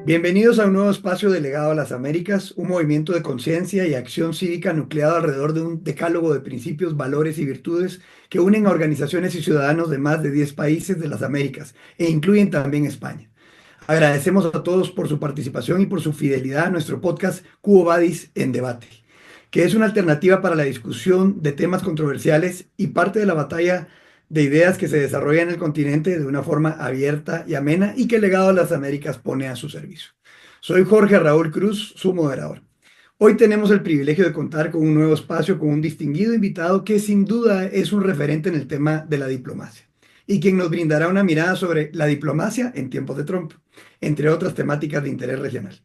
Bienvenidos a un nuevo espacio delegado a las Américas, un movimiento de conciencia y acción cívica nucleado alrededor de un decálogo de principios, valores y virtudes que unen a organizaciones y ciudadanos de más de 10 países de las Américas e incluyen también España. Agradecemos a todos por su participación y por su fidelidad a nuestro podcast Quo Vadis en Debate, que es una alternativa para la discusión de temas controversiales y parte de la batalla de ideas que se desarrolla en el continente de una forma abierta y amena y que el Legado de las Américas pone a su servicio. Soy Jorge Raúl Cruz, su moderador. Hoy tenemos el privilegio de contar con un nuevo espacio con un distinguido invitado que sin duda es un referente en el tema de la diplomacia y quien nos brindará una mirada sobre la diplomacia en tiempos de Trump, entre otras temáticas de interés regional.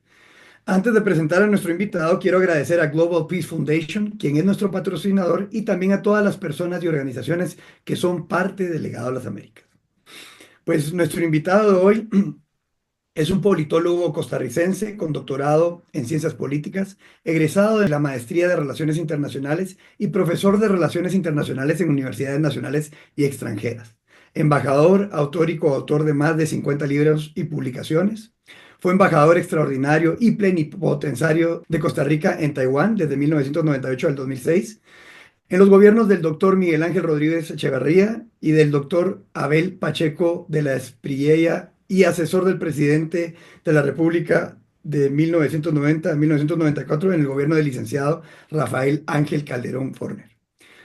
Antes de presentar a nuestro invitado, quiero agradecer a Global Peace Foundation, quien es nuestro patrocinador, y también a todas las personas y organizaciones que son parte del Legado de las Américas. Pues nuestro invitado de hoy es un politólogo costarricense con doctorado en ciencias políticas, egresado de la Maestría de Relaciones Internacionales y profesor de Relaciones Internacionales en universidades nacionales y extranjeras. Embajador, autor y coautor de más de 50 libros y publicaciones. Fue embajador extraordinario y plenipotenciario de Costa Rica en Taiwán desde 1998 al 2006, en los gobiernos del doctor Miguel Ángel Rodríguez Echeverría y del doctor Abel Pacheco de la Espriella y asesor del presidente de la República de 1990 a 1994 en el gobierno del licenciado Rafael Ángel Calderón Forner.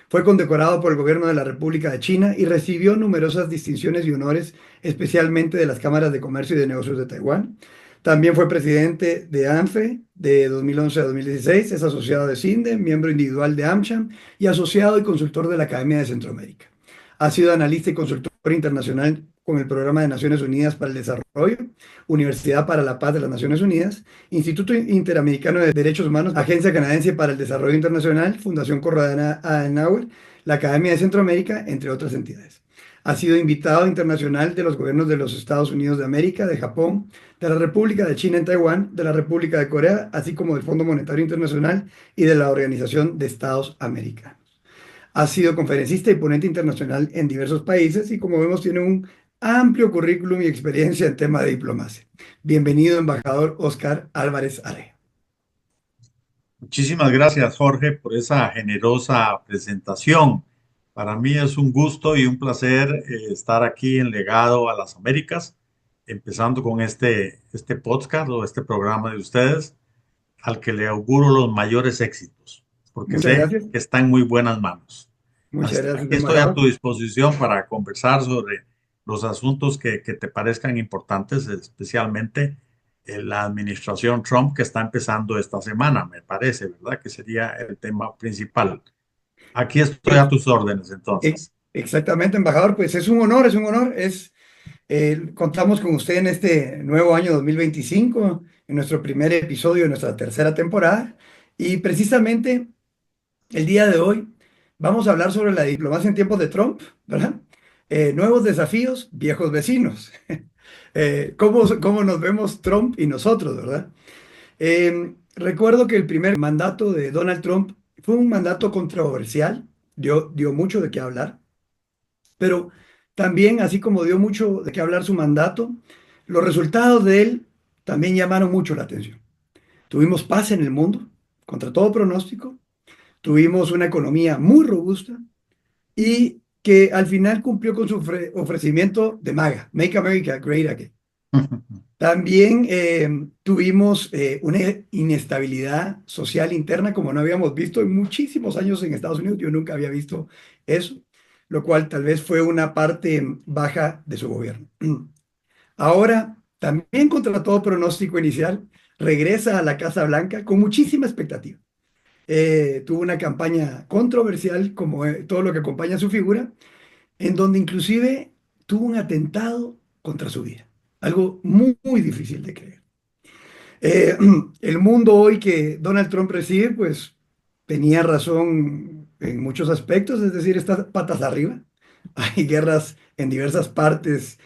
Fue condecorado por el gobierno de la República de China y recibió numerosas distinciones y honores, especialmente de las cámaras de comercio y de negocios de Taiwán. También fue presidente de ANFE de 2011 a 2016, es asociado de CINDE, miembro individual de AmCham y asociado y consultor de la Academia de Centroamérica. Ha sido analista y consultor internacional con el Programa de Naciones Unidas para el Desarrollo, Universidad para la Paz de las Naciones Unidas, Instituto Interamericano de Derechos Humanos, Agencia Canadiense para el Desarrollo Internacional, Fundación Konrad Adenauer, la Academia de Centroamérica, entre otras entidades. Ha sido invitado internacional de los gobiernos de los Estados Unidos de América, de Japón, de la República de China en Taiwán, de la República de Corea, así como del Fondo Monetario Internacional y de la Organización de Estados Americanos. Ha sido conferencista y ponente internacional en diversos países y como vemos tiene un amplio currículum y experiencia en tema de diplomacia. Bienvenido, embajador Oscar Álvarez Are. Muchísimas gracias, Jorge, por esa generosa presentación. Para mí es un gusto y un placer estar aquí en Legado a las Américas, empezando con este podcast o este programa de ustedes, al que le auguro los mayores éxitos, porque Muchas sé gracias. que está en muy buenas manos. Muchas gracias, Aquí estoy a embajador. tu disposición para conversar sobre los asuntos que te parezcan importantes, especialmente la administración Trump que está empezando esta semana, me parece, ¿verdad? Que sería el tema principal. Aquí estoy a Pues tus órdenes, entonces. exactamente, embajador, pues es un honor, es un honor. Contamos con usted en este nuevo año 2025, en nuestro primer episodio de nuestra tercera temporada. Y precisamente el día de hoy vamos a hablar sobre la diplomacia en tiempos de Trump, ¿verdad? Nuevos desafíos, viejos vecinos. ¿Cómo nos vemos Trump y nosotros, ¿verdad? Recuerdo que el primer mandato de Donald Trump fue un mandato controversial, dio mucho de qué hablar, pero también, así como dio mucho de qué hablar su mandato, los resultados de él también llamaron mucho la atención. Tuvimos paz en el mundo, contra todo pronóstico, tuvimos una economía muy robusta y que al final cumplió con su ofrecimiento de MAGA, Make America Great Again. También tuvimos una inestabilidad social interna como no habíamos visto en muchísimos años en Estados Unidos. Yo nunca había visto eso, lo cual tal vez fue una parte baja de su gobierno. Ahora, también contra todo pronóstico inicial, regresa a la Casa Blanca con muchísima expectativa. Tuvo una campaña controversial, como todo lo que acompaña a su figura, en donde inclusive tuvo un atentado contra su vida. Algo muy, muy difícil de creer. Eh, el mundo hoy que Donald Trump recibe, pues tenía razón en muchos aspectos, es decir, está patas arriba. Hay guerras en diversas partes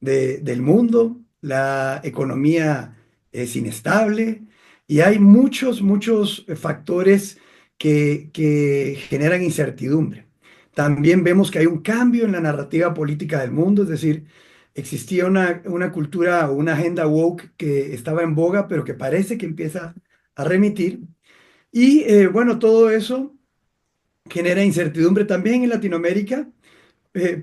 del mundo, la economía es inestable y hay muchos factores que generan incertidumbre. También vemos que hay un cambio en la narrativa política del mundo, es decir, existía una cultura o una agenda woke que estaba en boga, pero que parece que empieza a remitir. Y bueno, todo eso genera incertidumbre también en Latinoamérica,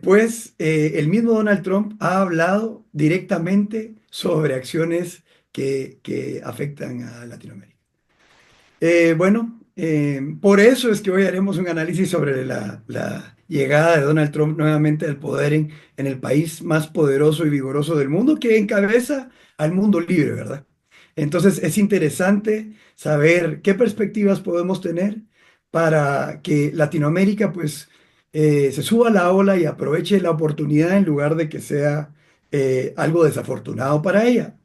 pues el mismo Donald Trump ha hablado directamente sobre acciones que afectan a Latinoamérica. Bueno, por eso es que hoy haremos un análisis sobre la llegada de Donald Trump nuevamente al poder en el país más poderoso y vigoroso del mundo, que encabeza al mundo libre, ¿verdad? Entonces es interesante saber qué perspectivas podemos tener para que Latinoamérica pues se suba a la ola y aproveche la oportunidad en lugar de que sea algo desafortunado para ella.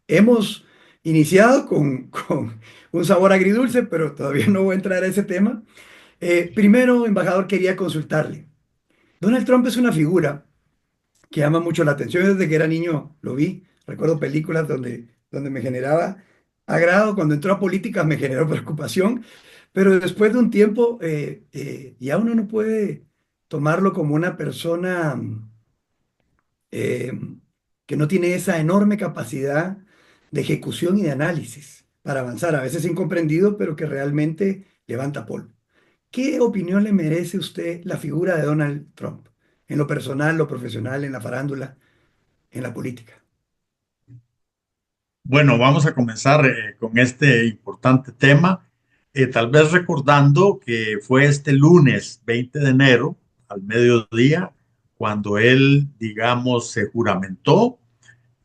Hemos iniciado con un sabor agridulce, pero todavía no voy a entrar a ese tema. Primero, embajador, quería consultarle. Donald Trump es una figura que llama mucho la atención. Yo desde que era niño lo vi. Recuerdo películas donde me generaba agrado. Cuando entró a política me generó preocupación. Pero después de un tiempo ya uno no puede tomarlo como una persona eh, que no tiene esa enorme capacidad de ejecución y de análisis para avanzar, a veces incomprendido, pero que realmente levanta polvo. ¿Qué opinión le merece usted la figura de Donald Trump? En lo personal, lo profesional, en la farándula, en la política. Bueno, vamos a comenzar con este importante tema, tal vez recordando que fue este lunes 20 de enero al mediodía cuando él, digamos, se juramentó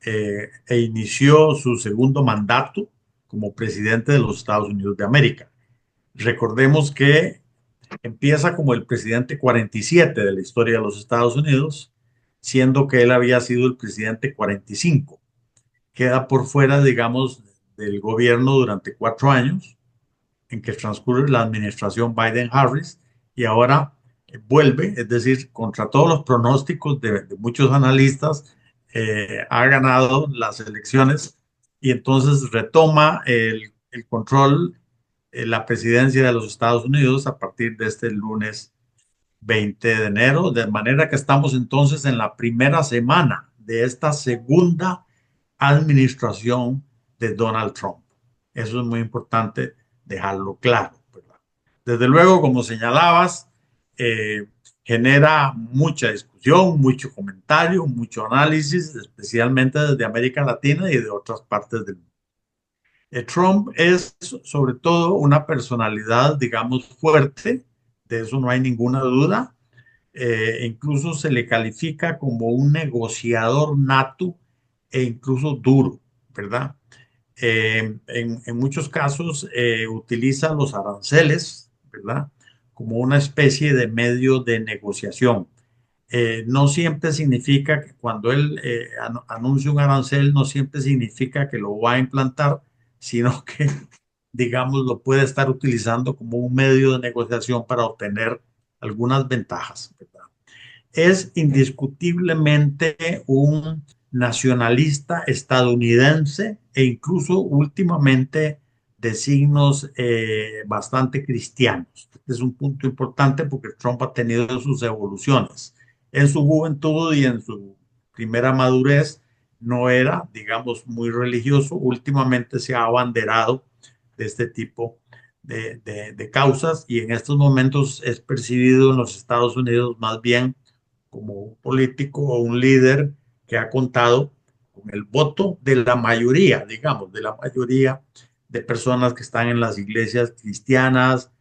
e inició su segundo mandato como presidente de los Estados Unidos de América. Recordemos que empieza como el presidente 47 de la historia de los Estados Unidos, siendo que él había sido el presidente 45. Queda por fuera, digamos, del gobierno durante 4 años en que transcurre la administración Biden-Harris y ahora vuelve, es decir, contra todos los pronósticos de muchos analistas, ha ganado las elecciones y entonces retoma el control, la presidencia de los Estados Unidos a partir de este lunes 20 de enero, de manera que estamos entonces en la primera semana de esta segunda administración de Donald Trump. Eso es muy importante dejarlo claro, ¿verdad? Desde luego, como señalabas, eh, genera mucha discusión, mucho comentario, mucho análisis, especialmente desde América Latina y de otras partes del mundo. Trump es sobre todo una personalidad, digamos, fuerte, de eso no hay ninguna duda. Incluso se le califica como un negociador nato e incluso duro, ¿verdad? En muchos casos utiliza los aranceles, ¿verdad? Como una especie de medio de negociación. No siempre significa que cuando él anuncia un arancel, no siempre significa que lo va a implantar, sino que, digamos, lo puede estar utilizando como un medio de negociación para obtener algunas ventajas, ¿verdad? Es indiscutiblemente un nacionalista estadounidense e incluso últimamente de signos bastante cristianos. Este es un punto importante porque Trump ha tenido sus evoluciones. En su juventud y en su primera madurez no era, digamos, muy religioso. Últimamente se ha abanderado de este tipo de causas y en estos momentos es percibido en los Estados Unidos más bien como un político o un líder que ha contado con el voto de la mayoría, digamos, de la mayoría de personas que están en las iglesias cristianas,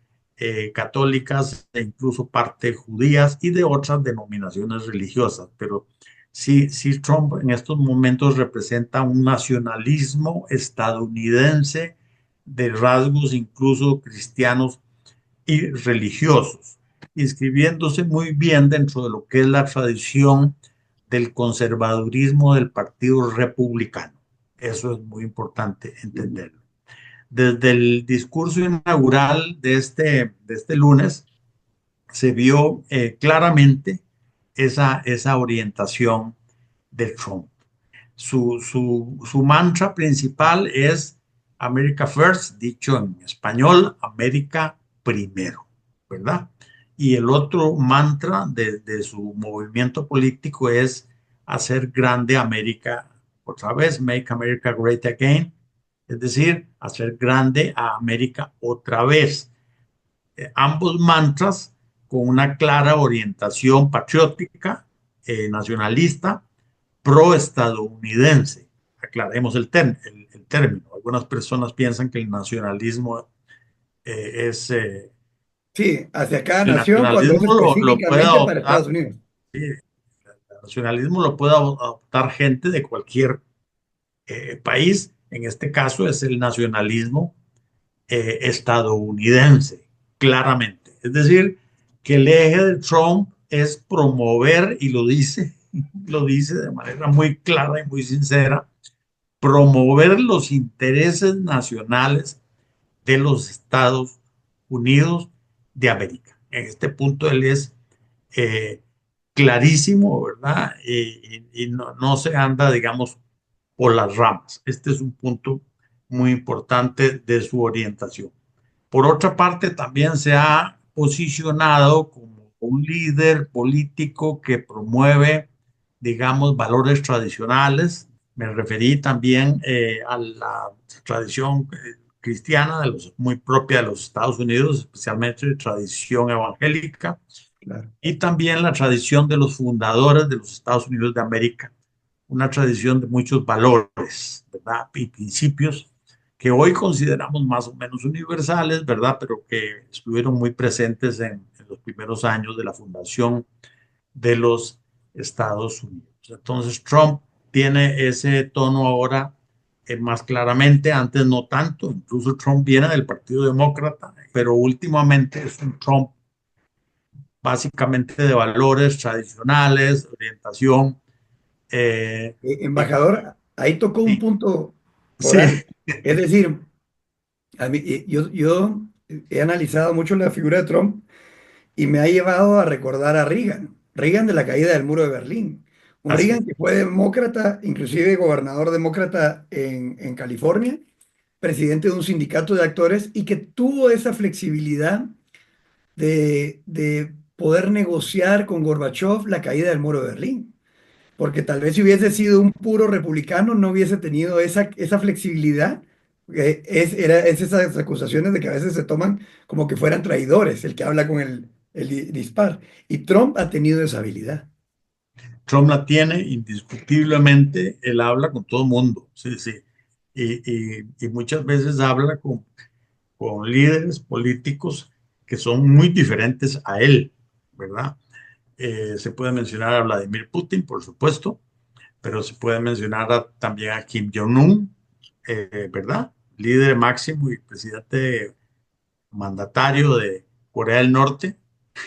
católicas e incluso parte judías y de otras denominaciones religiosas. Pero sí, Trump en estos momentos representa un nacionalismo estadounidense de rasgos incluso cristianos y religiosos, inscribiéndose muy bien dentro de lo que es la tradición del conservadurismo del Partido Republicano. Eso es muy importante entenderlo. Desde el discurso inaugural de este lunes se vio claramente esa orientación de Trump. Su mantra principal es America First, dicho en español, América primero, ¿verdad? Y el otro mantra de su movimiento político es hacer grande América otra vez, Make America Great Again, es decir, hacer grande a América otra vez. Ambos mantras con una clara orientación patriótica, nacionalista, pro-estadounidense. Aclaremos el término. Algunas personas piensan que el nacionalismo es... Sí, hacia cada el nación cuando es nacionalismo lo puede específicamente para adoptar, Estados Unidos. sí, el nacionalismo lo puede adoptar gente de cualquier país. En este caso es el nacionalismo estadounidense, claramente. Es decir, que el eje de Trump es promover, y lo dice de manera muy clara y muy sincera, promover los intereses nacionales de los Estados Unidos de América. En este punto él es eh, clarísimo, ¿verdad? Y no se anda, digamos, por las ramas. Este es un punto muy importante de su orientación. Por otra parte, también se ha posicionado como un líder político que promueve, digamos, valores tradicionales. Me referí también a la tradición cristiana muy propia de los Estados Unidos, especialmente tradición evangélica, Claro. y también la tradición de los fundadores de los Estados Unidos de América, una tradición de muchos valores, ¿verdad? Y principios que hoy consideramos más o menos universales, ¿verdad? Pero que estuvieron muy presentes en los primeros años de la fundación de los Estados Unidos. Entonces, Trump tiene ese tono ahora más claramente, antes no tanto, incluso Trump viene del Partido Demócrata, pero últimamente es un Trump básicamente de valores tradicionales, orientación. Y, Embajador, ahí tocó un y, punto sí, foral. Es decir, yo he analizado mucho la figura de Trump y me ha llevado a recordar a Reagan, Reagan de la caída del muro de Berlín. Un así Reagan es. que fue demócrata, inclusive gobernador demócrata en California, presidente de un sindicato de actores y que tuvo esa flexibilidad de poder negociar con Gorbachev la caída del muro de Berlín. Porque tal vez si hubiese sido un puro republicano no hubiese tenido esa flexibilidad. Es esas acusaciones de que a veces se toman como que fueran traidores, el que habla con el dispar. Y Trump ha tenido esa habilidad. Trump la tiene indiscutiblemente, él habla con todo el mundo, sí, sí. Y muchas veces habla con líderes políticos que son muy diferentes a él, ¿verdad? Se puede mencionar a Vladimir Putin, por supuesto, pero se puede mencionar también a Kim Jong-un, ¿verdad? Líder máximo y presidente mandatario de Corea del Norte,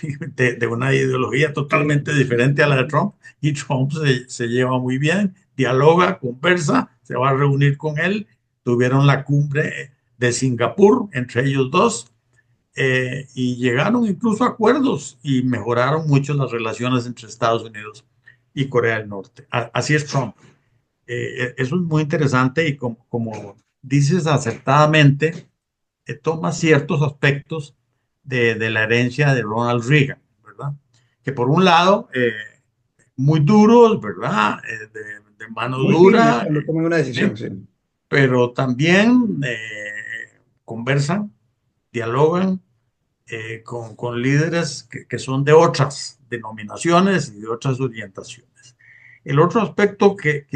de una ideología Sí. totalmente diferente a la de Trump, y Trump se lleva muy bien, dialoga, conversa, se va a reunir con él, tuvieron la cumbre de Singapur entre ellos dos, y llegaron incluso a acuerdos y mejoraron mucho las relaciones entre Estados Unidos y Corea del Norte. Así es Trump. Eso es muy interesante y como dices acertadamente, toma ciertos aspectos de la herencia de Ronald Reagan, ¿verdad? Que por un lado, muy duros, ¿verdad? De mano Muy firmes dura, cuando toman una decisión, ¿sí? sí. Pero también conversan, dialogan con líderes que son de otras denominaciones y de otras orientaciones. El otro aspecto que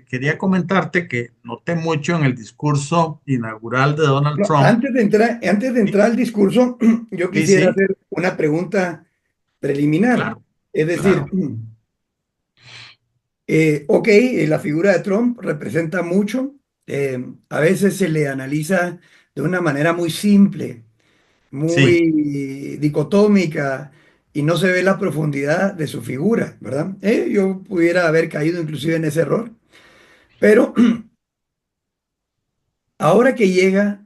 quería comentarte, que noté mucho en el discurso inaugural de Donald No, Trump, antes de sí, entrar al discurso, yo sí, quisiera sí, hacer una pregunta preliminar. claro, Es decir, claro, ok, la figura de Trump representa mucho. A veces se le analiza de una manera muy simple, sí, muy dicotómica, y no se ve la profundidad de su figura, ¿verdad? Yo pudiera haber caído inclusive en ese error, pero ahora que llega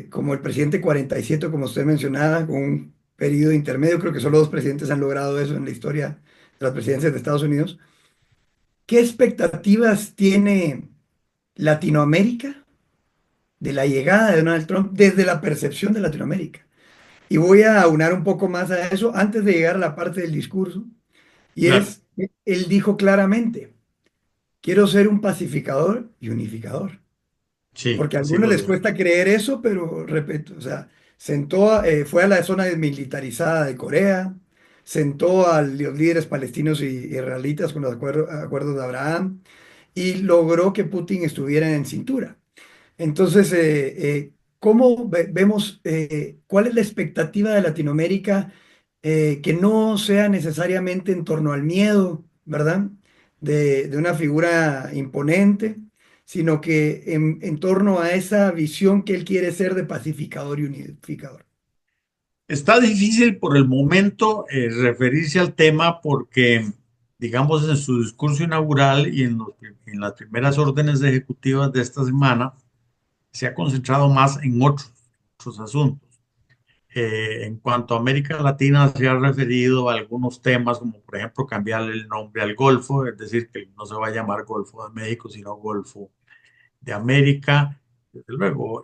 como el presidente 47, como usted mencionaba, con un periodo intermedio, creo que solo dos presidentes han logrado eso en la historia de las presidencias de Estados Unidos. ¿Qué expectativas tiene Latinoamérica de la llegada de Donald Trump desde la percepción de Latinoamérica? Y voy a aunar un poco más a eso antes de llegar a la parte del discurso. Y claro, él dijo claramente, quiero ser un pacificador y unificador. sí, Porque a así algunos lo les dijo. cuesta creer eso, pero repito, o sea, fue a la zona desmilitarizada de Corea, sentó a los líderes palestinos y israelitas con los acuerdos de Abraham y logró que Putin estuviera en cintura. Entonces, ¿cómo vemos cuál es la expectativa de Latinoamérica que no sea necesariamente en torno al miedo, ¿verdad? De una figura imponente, sino que en torno a esa visión que él quiere ser de pacificador y unificador. Está difícil por el momento referirse al tema porque, digamos, en su discurso inaugural y en las primeras órdenes ejecutivas de esta semana, se ha concentrado más en otros asuntos. En cuanto a América Latina, se ha referido a algunos temas, como por ejemplo cambiarle el nombre al Golfo, es decir, que no se va a llamar Golfo de México, sino Golfo de América. Desde luego,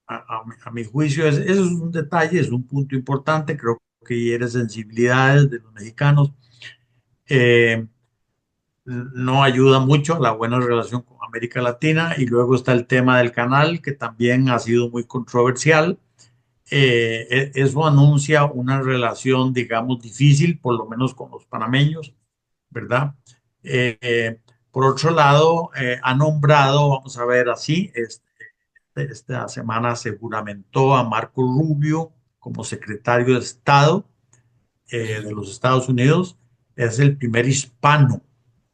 a mi juicio, eso es un detalle, es un punto importante, creo que hiere sensibilidades de los mexicanos. Eh, no ayuda mucho a la buena relación con América Latina. Y luego está el tema del canal, que también ha sido muy controversial. Eso anuncia una relación, digamos, difícil, por lo menos con los panameños, ¿verdad? Eh, eh, por otro lado, ha nombrado, vamos a ver así, esta semana se juramentó a Marco Rubio como secretario de Estado de los Estados Unidos. Es el primer hispano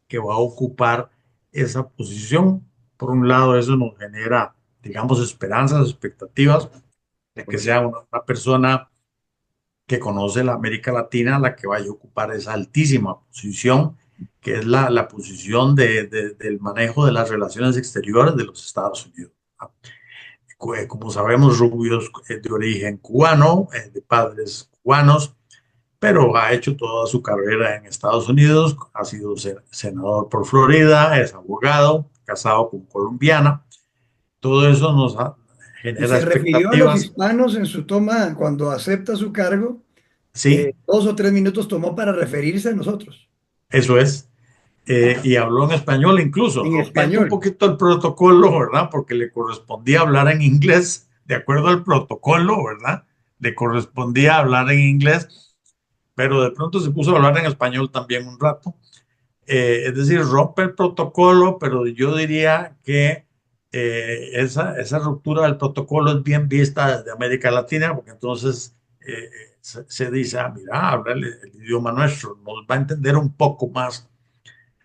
que va a ocupar esa posición. Por un lado, eso nos genera, digamos, esperanzas, expectativas de que sea una persona que conoce la América Latina la que vaya a ocupar esa altísima posición, que es la posición del manejo de las relaciones exteriores de los Estados Unidos. Como sabemos, Rubio es de origen cubano, de padres cubanos, pero ha hecho toda su carrera en Estados Unidos, ha sido senador por Florida, es abogado, casado con colombiana. Todo eso Y genera se refirió a los expectativas. hispanos en su toma cuando acepta su cargo. Sí, 2 o 3 minutos tomó para referirse a nosotros, eso es. Y habló en español incluso, en rompiendo un español. poquito el protocolo, ¿verdad? Porque le correspondía hablar en inglés, de acuerdo al protocolo, ¿verdad? Le correspondía hablar en inglés, pero de pronto se puso a hablar en español también un rato. Es decir, rompe el protocolo, pero yo diría que esa ruptura del protocolo es bien vista desde América Latina, porque entonces se dice, ah, mira, habla el idioma nuestro, nos va a entender un poco más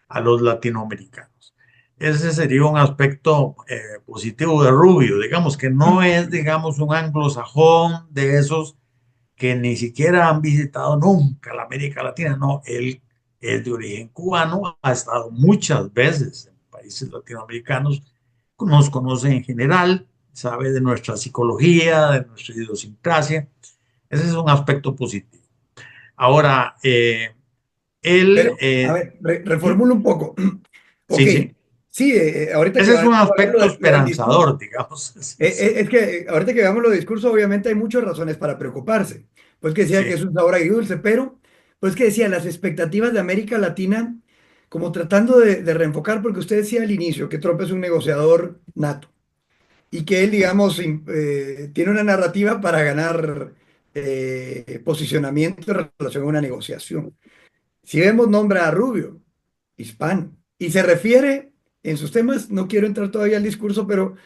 a los latinoamericanos. Ese sería un aspecto positivo de Rubio, digamos que no es, digamos, un anglosajón de esos que ni siquiera han visitado nunca la América Latina, no, él es de origen cubano, ha estado muchas veces en países latinoamericanos, nos conoce en general, sabe de nuestra psicología, de nuestra idiosincrasia, ese es un aspecto positivo. Ahora, él, Pero, a ver, sí, reformulo un poco. Ok, sí, sí. sí, ahorita que Ese es vamos un a ver aspecto lo del discurso, esperanzador, digamos. Sí, sí, es que ahorita que veamos lo del discurso, obviamente hay muchas razones para preocuparse. Pues que decía que sí, es un sabor agridulce, pero pues que decía las expectativas de América Latina, como tratando de reenfocar, porque usted decía al inicio que Trump es un negociador nato y que él, digamos, tiene una narrativa para ganar posicionamiento en relación a una negociación. Si vemos, nombra a Rubio, hispano, y se refiere en sus temas, no quiero entrar todavía al discurso, pero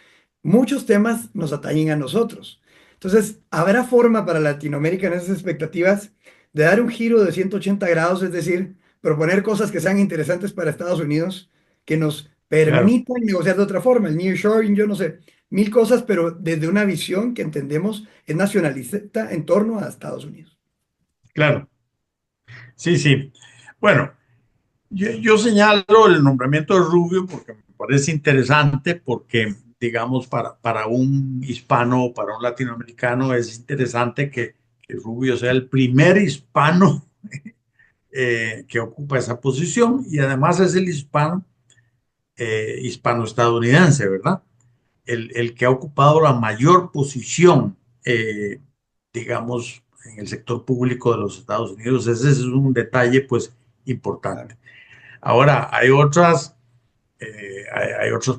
muchos temas nos atañen a nosotros. Entonces, ¿habrá forma para Latinoamérica en esas expectativas de dar un giro de 180 grados, es decir, proponer cosas que sean interesantes para Estados Unidos, que nos claro, permitan negociar de otra forma? El nearshoring, yo no sé, mil cosas, pero desde una visión que entendemos es nacionalista en torno a Estados Unidos. claro. Sí, sí. Bueno, yo señalo el nombramiento de Rubio porque me parece interesante, porque, digamos, para un hispano, para un latinoamericano, es interesante que Rubio sea el primer hispano que ocupa esa posición y además es el hispano, hispano-estadounidense, ¿verdad? El que ha ocupado la mayor posición, digamos, en el sector público de los Estados Unidos. Ese es un detalle, pues, claro. importante. Ahora, hay otros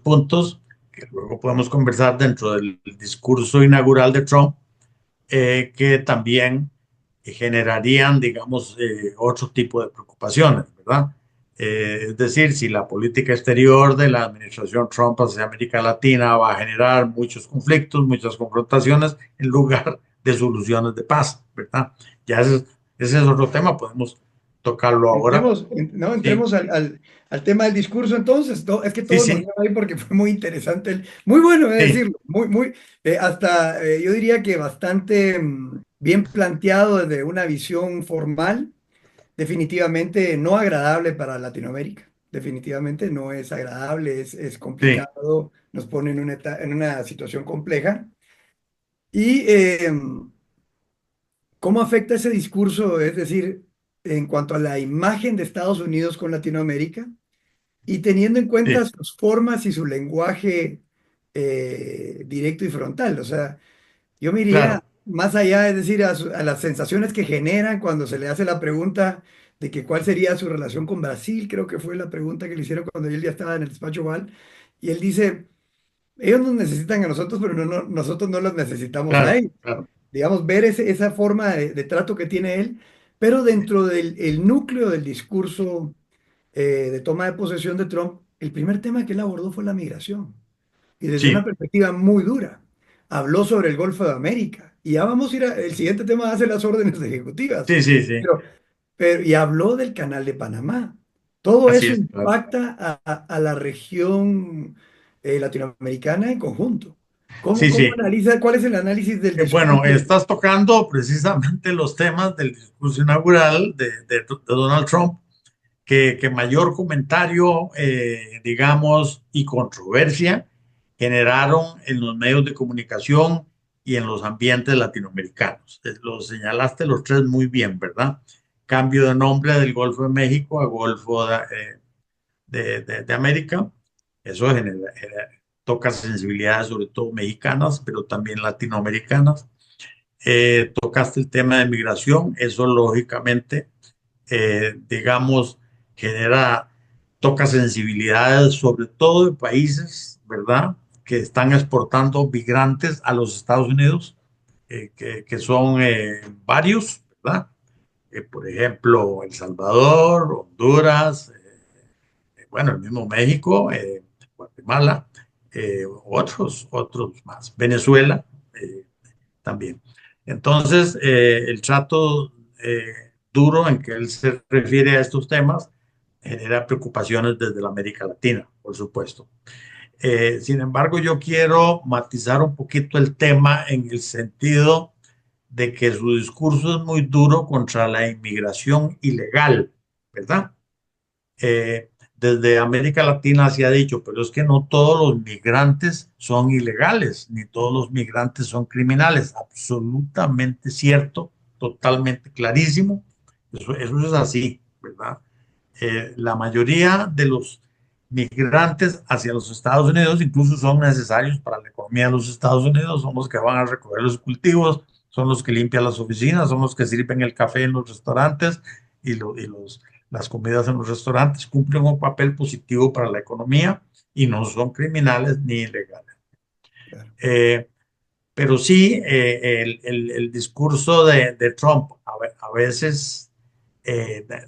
puntos que luego podemos conversar dentro del discurso inaugural de Trump, que también generarían, digamos, otro tipo de preocupaciones, ¿verdad? Es decir, si la política exterior de la administración Trump hacia América Latina va a generar muchos conflictos, muchas confrontaciones, en lugar de soluciones de paz, ¿verdad? Ya ese es otro tema, podemos tocarlo ahora. No, Sí, entremos al tema del discurso entonces. Es que sí, todos nos sí, lleva ahí porque fue muy interesante, muy bueno, he de sí, decirlo, hasta yo diría que bastante bien planteado desde una visión formal, definitivamente no agradable para Latinoamérica. Definitivamente no es agradable, es sí, complicado, nos pone en una situación compleja. Y ¿cómo afecta ese discurso? Es decir, en cuanto a la imagen de Estados Unidos con Latinoamérica y teniendo en cuenta sí, sus formas y su lenguaje directo y frontal. O sea, yo me iría claro, más allá, es decir, a las sensaciones que generan cuando se le hace la pregunta de que cuál sería su relación con Brasil, creo que fue la pregunta que le hicieron cuando él ya estaba en el despacho Oval, y él dice, ellos nos necesitan a nosotros, pero nosotros no los necesitamos a claro, ellos. claro, Digamos, ver esa forma de trato que tiene él, pero dentro del el núcleo del discurso de toma de posesión de Trump, el primer tema que él abordó fue la migración, y desde una sí, perspectiva muy dura. Habló sobre el Golfo de América, y ya vamos a ir el siguiente tema va a ser las órdenes ejecutivas, sí, sí, sí, pero, y habló del Canal de Panamá. Todo así eso es, claro. impacta a la región latinoamericana en conjunto. Sí, Cómo sí. analiza, cuál es el análisis del Bueno, discurso? estás tocando precisamente los temas del discurso inaugural de Donald Trump, que mayor comentario, digamos, y controversia generaron en los medios de comunicación y en los ambientes latinoamericanos. Lo señalaste los tres muy bien, ¿verdad? Cambio de nombre del Golfo de México a Golfo de América. Eso toca sensibilidades sobre todo mexicanas, pero también latinoamericanas. Tocaste el tema de migración, eso lógicamente, digamos, genera, toca sensibilidades sobre todo de países, ¿verdad? Que están exportando migrantes a los Estados Unidos, que son varios, ¿verdad? Por ejemplo, El Salvador, Honduras, bueno, el mismo México, Guatemala, otros más, Venezuela también. Entonces, el trato duro en que él se refiere a estos temas genera preocupaciones desde la América Latina, por supuesto. Sin embargo, yo quiero matizar un poquito el tema en el sentido de que su discurso es muy duro contra la inmigración ilegal, ¿verdad? Desde América Latina se ha dicho, pero es que no todos los migrantes son ilegales, ni todos los migrantes son criminales. Absolutamente cierto, totalmente clarísimo. Eso es así, ¿verdad? La mayoría de los migrantes hacia los Estados Unidos incluso son necesarios para la economía de los Estados Unidos, son los que van a recoger los cultivos, son los que limpian las oficinas, son los que sirven el café en los restaurantes y las comidas en los restaurantes, cumplen un papel positivo para la economía y no son criminales ni ilegales. Claro. Eh, pero sí, el discurso de Trump a veces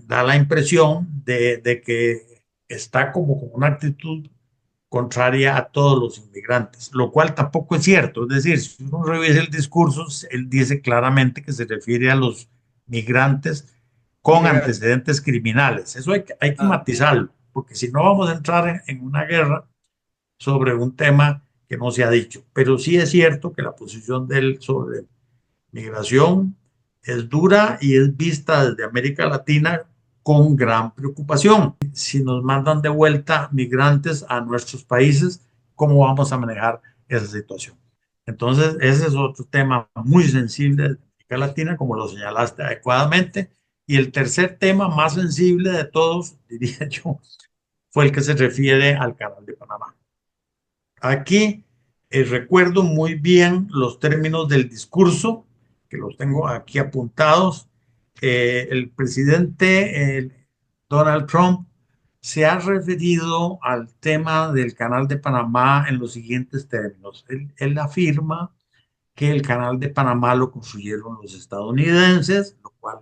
da la impresión de que está como con una actitud contraria a todos los inmigrantes, lo cual tampoco es cierto. Es decir, si uno revisa el discurso, él dice claramente que se refiere a los migrantes con Ilegal. antecedentes criminales. Eso hay que Ah, matizarlo, porque si no vamos a entrar en una guerra sobre un tema que no se ha dicho. Pero sí es cierto que la posición de él sobre migración es dura y es vista desde América Latina con gran preocupación. Si nos mandan de vuelta migrantes a nuestros países, ¿cómo vamos a manejar esa situación? Entonces, ese es otro tema muy sensible de América Latina, como lo señalaste adecuadamente. Y el tercer tema más sensible de todos, diría yo, fue el que se refiere al Canal de Panamá. Aquí recuerdo muy bien los términos del discurso, que los tengo aquí apuntados. El presidente Donald Trump se ha referido al tema del Canal de Panamá en los siguientes términos. Él afirma que el Canal de Panamá lo construyeron los estadounidenses, lo cual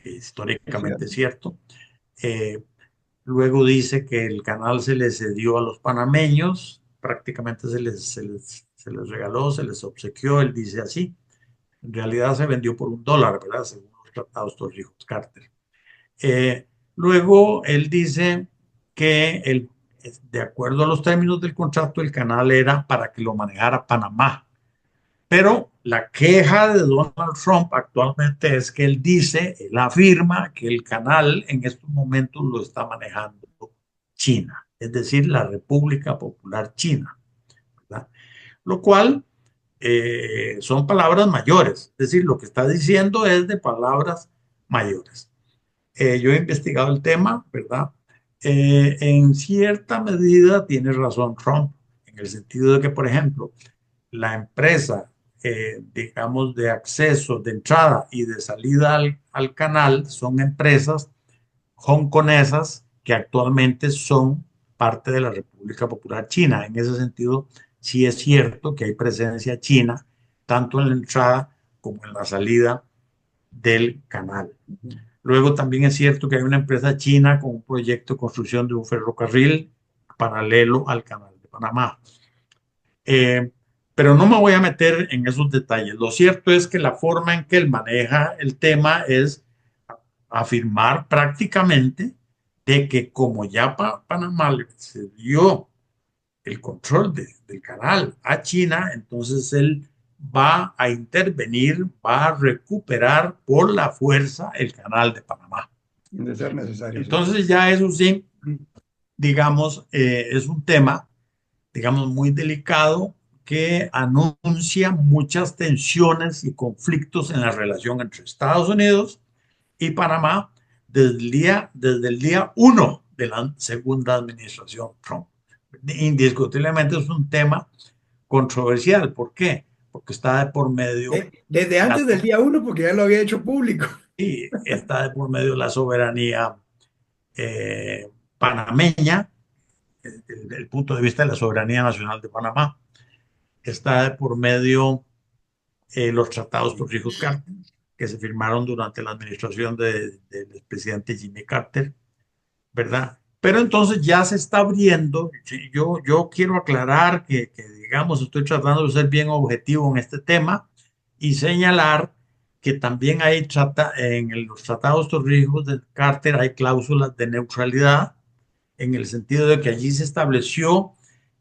Es históricamente es cierto. cierto. Eh, Luego dice que el canal se les cedió a los panameños, prácticamente se les regaló, se les obsequió, él dice así. En realidad se vendió por $1, ¿verdad? Según los tratados Torrijos-Carter. Eh, Luego él dice que de acuerdo a los términos del contrato, el canal era para que lo manejara Panamá. Pero la queja de Donald Trump actualmente es que él afirma que el canal en estos momentos lo está manejando China, es decir, la República Popular China, ¿verdad? Lo cual son palabras mayores, es decir, lo que está diciendo es de palabras mayores. Yo he investigado el tema, ¿verdad? En cierta medida tiene razón Trump, en el sentido de que, por ejemplo, la empresa, digamos, de acceso, de entrada y de salida al canal son empresas hongkonesas que actualmente son parte de la República Popular China. En ese sentido, sí es cierto que hay presencia china, tanto en la entrada como en la salida del canal. Luego también es cierto que hay una empresa china con un proyecto de construcción de un ferrocarril paralelo al canal de Panamá. Eh, pero no me voy a meter en esos detalles. Lo cierto es que la forma en que él maneja el tema es afirmar prácticamente de que como ya Panamá le cedió el control del canal a China, entonces él va a intervenir, va a recuperar por la fuerza el canal de Panamá. De ser necesario, sí. Entonces ya eso sí, digamos, es un tema, digamos, muy delicado que anuncia muchas tensiones y conflictos en la relación entre Estados Unidos y Panamá desde el día uno de la segunda administración Trump. Indiscutiblemente es un tema controversial. ¿Por qué? Porque está de por medio Desde la, antes del día uno, porque ya lo había hecho público. y está de por medio la soberanía eh, panameña, el punto de vista de la soberanía nacional de Panamá, está de por medio los tratados Torrijos-Carter que se firmaron durante la administración del presidente Jimmy Carter, ¿verdad? Pero entonces ya se está abriendo. Sí, yo quiero aclarar que, digamos, estoy tratando de ser bien objetivo en este tema y señalar que también los tratados Torrijos de Carter hay cláusulas de neutralidad, en el sentido de que allí se estableció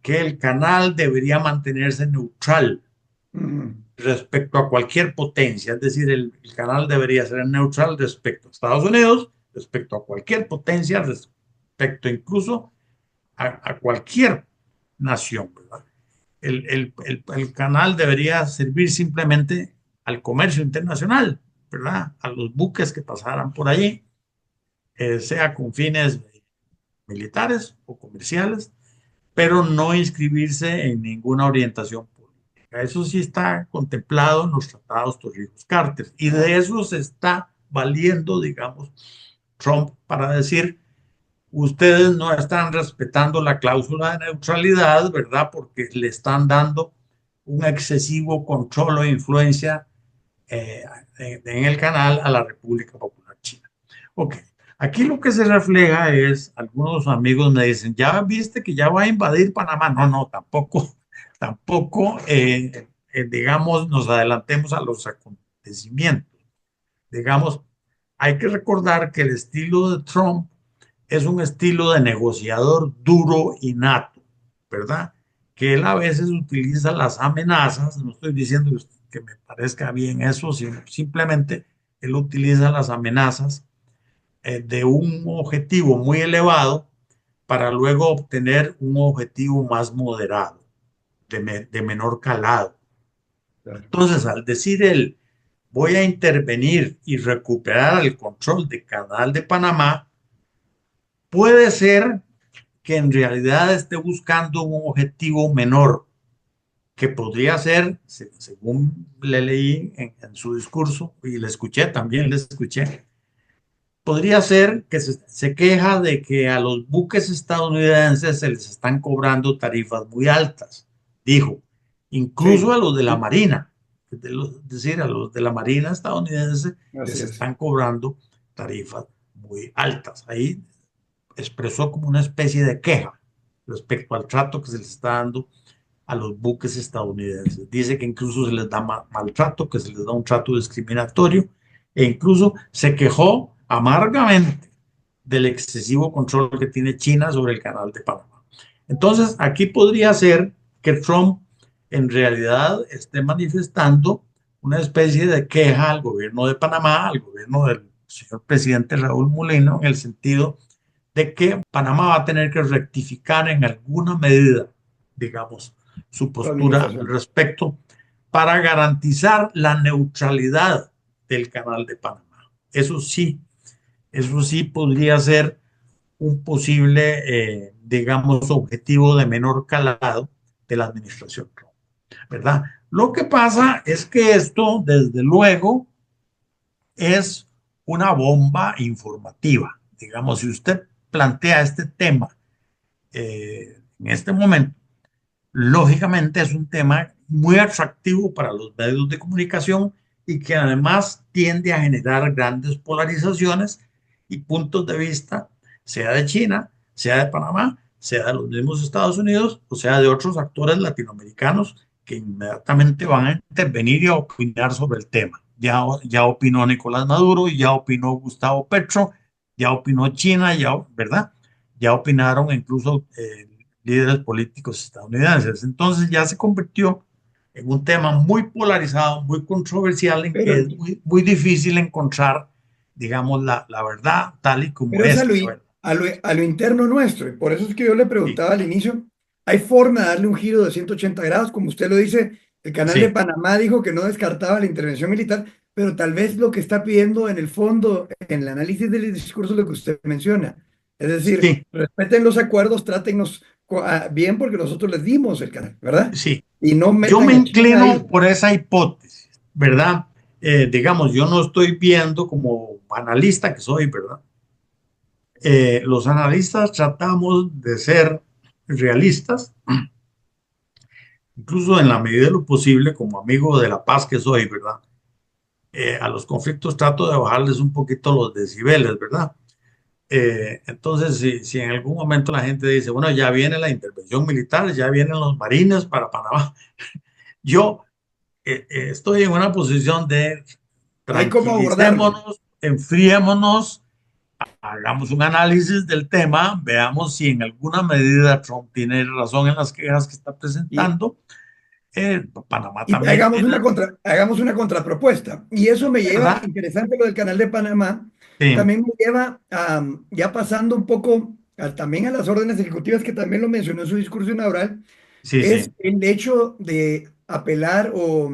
que el canal debería mantenerse neutral Ujú. respecto a cualquier potencia, es decir, el canal debería ser neutral respecto a Estados Unidos, respecto a cualquier potencia, respecto incluso a cualquier nación, ¿verdad? El canal debería servir simplemente al comercio internacional, ¿verdad? A los buques que pasaran por allí, sea con fines militares o comerciales, pero no inscribirse en ninguna orientación política. Eso sí está contemplado en los tratados Torrijos-Carter y de eso se está valiendo, digamos, Trump para decir, ustedes no están respetando la cláusula de neutralidad, ¿verdad? Porque le están dando un excesivo control o influencia eh, en el canal a la República Popular China. Ok, aquí lo que se refleja es, algunos amigos me dicen, ya viste que ya va a invadir Panamá. No, no, tampoco, tampoco, digamos, nos adelantemos a los acontecimientos. Digamos, hay que recordar que el estilo de Trump es un estilo de negociador duro y nato, ¿verdad? Que él a veces utiliza las amenazas, no estoy diciendo que me parezca bien eso, sino simplemente él utiliza las amenazas de un objetivo muy elevado para luego obtener un objetivo más moderado, de menor calado. Claro. Entonces, al decir él, voy a intervenir y recuperar el control del Canal de Panamá, puede ser que en realidad esté buscando un objetivo menor, que podría ser, según le leí en su discurso y le escuché, también le escuché, podría ser que se queja de que a los buques estadounidenses se les están cobrando tarifas muy altas, dijo, incluso Sí, a los de la Marina, es decir, a los de la Marina estadounidense así les es. están cobrando tarifas muy altas. Ahí expresó como una especie de queja respecto al trato que se les está dando a los buques estadounidenses. Dice que incluso se les da maltrato, que se les da un trato discriminatorio e incluso se quejó amargamente del excesivo control que tiene China sobre el canal de Panamá. Entonces, aquí podría ser que Trump en realidad esté manifestando una especie de queja al gobierno de Panamá, al gobierno del señor presidente Raúl Mulino, en el sentido de que Panamá va a tener que rectificar en alguna medida, digamos, su La postura al administración. respecto para garantizar la neutralidad del canal de Panamá. Eso sí podría ser un posible, digamos, objetivo de menor calado de la administración Trump, ¿verdad? Lo que pasa es que esto, desde luego, es una bomba informativa. Digamos, si usted plantea este tema en este momento, lógicamente es un tema muy atractivo para los medios de comunicación y que además tiende a generar grandes polarizaciones y puntos de vista, sea de China, sea de Panamá, sea de los mismos Estados Unidos, o sea de otros actores latinoamericanos que inmediatamente van a intervenir y a opinar sobre el tema. Ya opinó Nicolás Maduro, ya opinó Gustavo Petro, ya opinó China, ya, ¿verdad? Ya opinaron incluso líderes políticos estadounidenses. Entonces ya se convirtió en un tema muy polarizado, muy controversial, en que Pero, es muy difícil encontrar, digamos, la verdad tal y como pero es es la verdad. a lo interno nuestro. Y por eso es que yo le Sí, preguntaba al inicio, ¿hay forma de darle un giro de 180 grados? Como usted lo dice, el canal de sí, Panamá dijo que no descartaba la intervención militar, pero tal vez lo que está pidiendo en el fondo, en el análisis del discurso, es lo que usted menciona. Es decir, sí, respeten los acuerdos, trátennos bien porque nosotros les dimos el canal, ¿verdad? sí. Y no Yo me metan a China inclino ahí. por esa hipótesis, ¿verdad? Digamos, yo no estoy viendo como analista que soy, ¿verdad? Los analistas tratamos de ser realistas, incluso en la medida de lo posible, como amigo de la paz que soy, ¿verdad? A los conflictos trato de bajarles un poquito los decibeles, ¿verdad? Entonces, si en algún momento la gente dice, bueno, ya viene la intervención militar, ya vienen los marines para Panamá, yo estoy en una posición de Hay cómo abordarlo. tranquilicémonos, enfriémonos, hagamos un análisis del tema, veamos si en alguna medida Trump tiene razón en las quejas que está Y, presentando. Panamá y también tiene, hagamos una contrapropuesta. Y eso me lleva, ¿verdad? interesante lo del canal de Panamá, Sí, también me lleva a, ya pasando un poco también a las órdenes ejecutivas, que también lo mencionó en su discurso inaugural, sí, es sí, el hecho de apelar o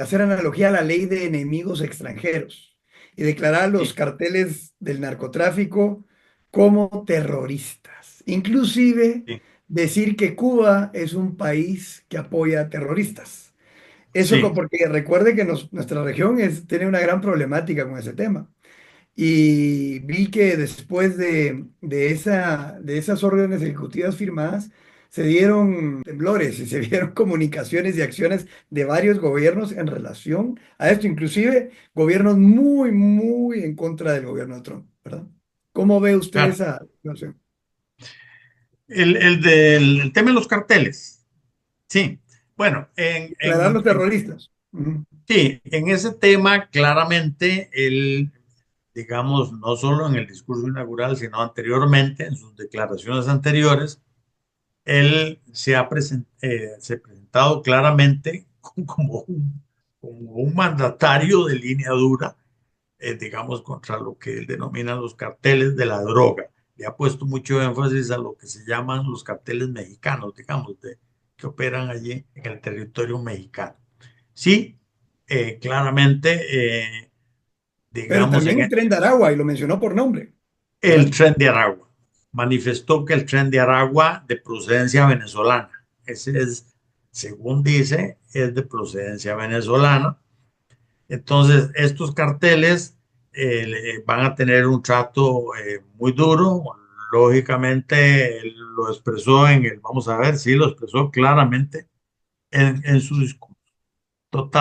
hacer analogía a la ley de enemigos extranjeros y declarar a los sí, carteles del narcotráfico como terroristas. Inclusive sí, decir que Cuba es un país que apoya a terroristas. Eso sí, porque recuerde que nuestra región tiene una gran problemática con ese tema. Y vi que después de esas órdenes ejecutivas firmadas, se dieron temblores y se vieron comunicaciones y acciones de varios gobiernos en relación a esto, inclusive gobiernos muy, muy en contra del gobierno de Trump, ¿verdad? ¿Cómo ve usted claro. esa situación? El del tema de los carteles, sí. Bueno, Declarar los terroristas. Ujú. sí, en ese tema claramente él, digamos, no solo en el discurso inaugural, sino anteriormente, en sus declaraciones anteriores, él se ha presentado claramente como un mandatario de línea dura, digamos, contra lo que él denomina los carteles de la droga. Le ha puesto mucho énfasis a lo que se llaman los carteles mexicanos, digamos, que operan allí en el territorio mexicano. Sí, claramente, Pero digamos, también el Tren de Aragua, y lo mencionó por nombre, el ¿verdad? tren de Aragua. Manifestó que el tren de Aragua de procedencia venezolana. Ese es, según dice, es de procedencia venezolana. Entonces, estos carteles van a tener un trato muy duro. Lógicamente, él lo expresó en el, vamos a ver, sí, lo expresó claramente en su discurso.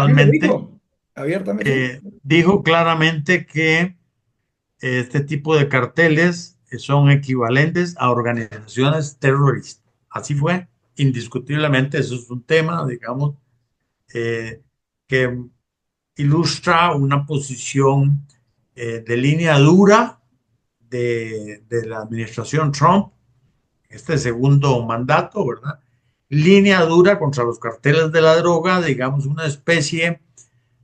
Sí, lo Totalmente. dijo abiertamente, sí. Dijo claramente que este tipo de carteles son equivalentes a organizaciones terroristas. Así fue, indiscutiblemente, eso es un tema, digamos, eh, que ilustra una posición de línea dura de la administración Trump, este segundo mandato, ¿verdad? Línea dura contra los carteles de la droga, digamos, una especie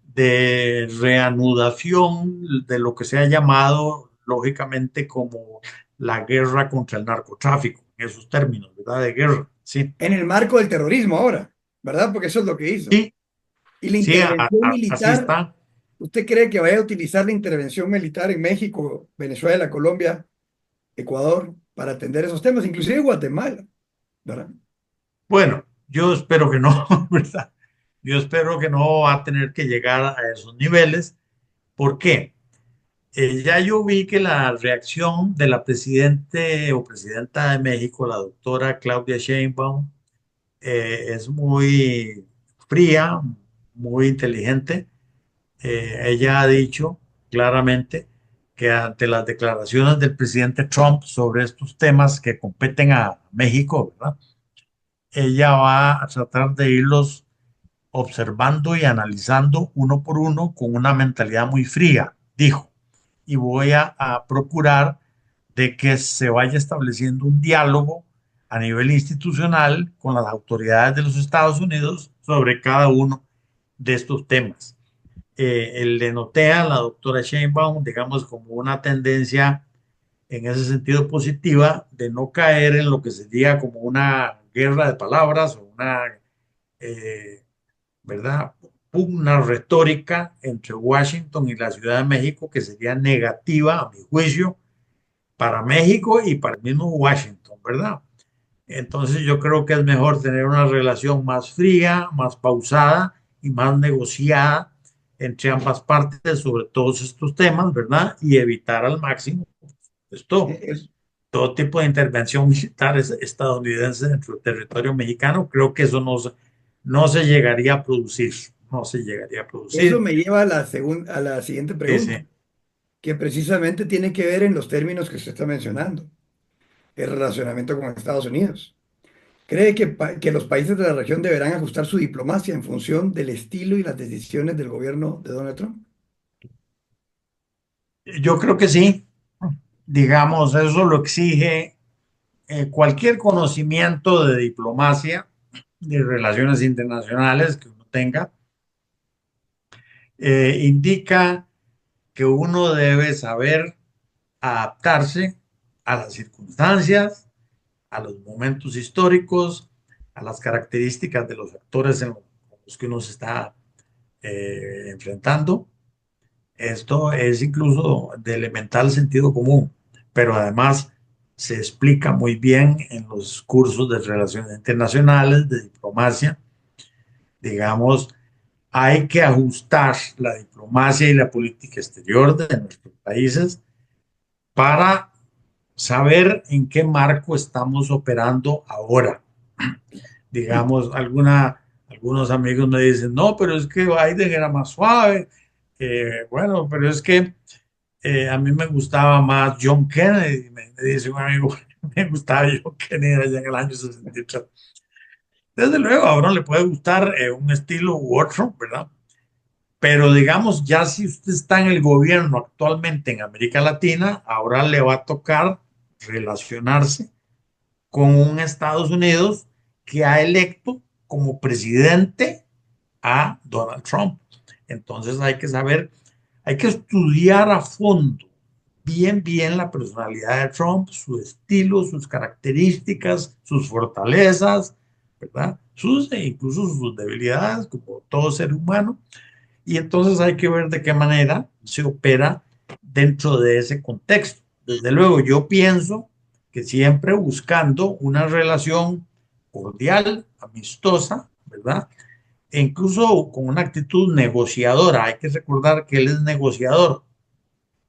de reanudación de lo que se ha llamado, lógicamente, como la guerra contra el narcotráfico, en esos términos, ¿verdad? De guerra, sí. En el marco del terrorismo ahora, ¿verdad? Porque eso es lo que hizo. Sí, Y la sí, intervención así militar, está. ¿usted cree que vaya a utilizar la intervención militar en México, Venezuela, Colombia, Ecuador, para atender esos temas, inclusive Guatemala, ¿verdad? Bueno, yo espero que no, ¿verdad? Yo espero que no va a tener que llegar a esos niveles. ¿Por qué? Ya yo vi que la reacción de la presidente o presidenta de México, la doctora Claudia Sheinbaum, es muy fría, muy inteligente. Ella ha dicho claramente que ante las declaraciones del presidente Trump sobre estos temas que competen a México, ¿verdad? Ella va a tratar de irlos observando y analizando uno por uno con una mentalidad muy fría, dijo, y voy a procurar de que se vaya estableciendo un diálogo a nivel institucional con las autoridades de los Estados Unidos sobre cada uno de estos temas. Le noté a la doctora Sheinbaum, digamos, como una tendencia en ese sentido positiva de no caer en lo que sería como una guerra de palabras o una eh, ¿verdad? Pugna retórica entre Washington y la Ciudad de México que sería negativa, a mi juicio, para México y para el mismo Washington, ¿verdad? Entonces yo creo que es mejor tener una relación más fría, más pausada y más negociada entre ambas partes sobre todos estos temas, ¿verdad? Y evitar al máximo esto, Es- todo tipo de intervención militar estadounidense dentro del territorio mexicano. Creo que eso no se llegaría a producir, no se llegaría a Eso producir. me lleva a a la siguiente Sí, pregunta, sí. que precisamente tiene que ver en los términos que usted está mencionando, el relacionamiento con Estados Unidos. ¿Cree que los países de la región deberán ajustar su diplomacia en función del estilo y las decisiones del gobierno de Donald Trump? Yo creo que sí. Digamos, eso lo exige cualquier conocimiento de diplomacia, de relaciones internacionales que uno tenga, indica que uno debe saber adaptarse a las circunstancias, a los momentos históricos, a las características de los actores en los que uno se está enfrentando. Esto es incluso de elemental sentido común, pero además se explica muy bien en los cursos de relaciones internacionales, de diplomacia. Digamos, hay que ajustar la diplomacia y la política exterior de nuestros países para saber en qué marco estamos operando ahora. Digamos, algunos amigos me dicen, no, pero es que Biden era más suave. Bueno, pero es que a mí me gustaba más John Kennedy, me dice un amigo, me gustaba John Kennedy allá en el año 63. Desde luego, a uno le puede gustar un estilo u otro, ¿verdad? Pero digamos, ya si usted está en el gobierno actualmente en América Latina, ahora le va a tocar relacionarse con un Estados Unidos que ha electo como presidente a Donald Trump. Entonces hay que saber, hay que estudiar a fondo, bien la personalidad de Trump, su estilo, sus características, sus fortalezas, ¿verdad? Sus, e incluso sus debilidades, como todo ser humano. Y entonces hay que ver de qué manera se opera dentro de ese contexto. Desde luego, yo pienso que siempre buscando una relación cordial, amistosa, ¿verdad? E incluso con una actitud negociadora. Hay que recordar que él es negociador.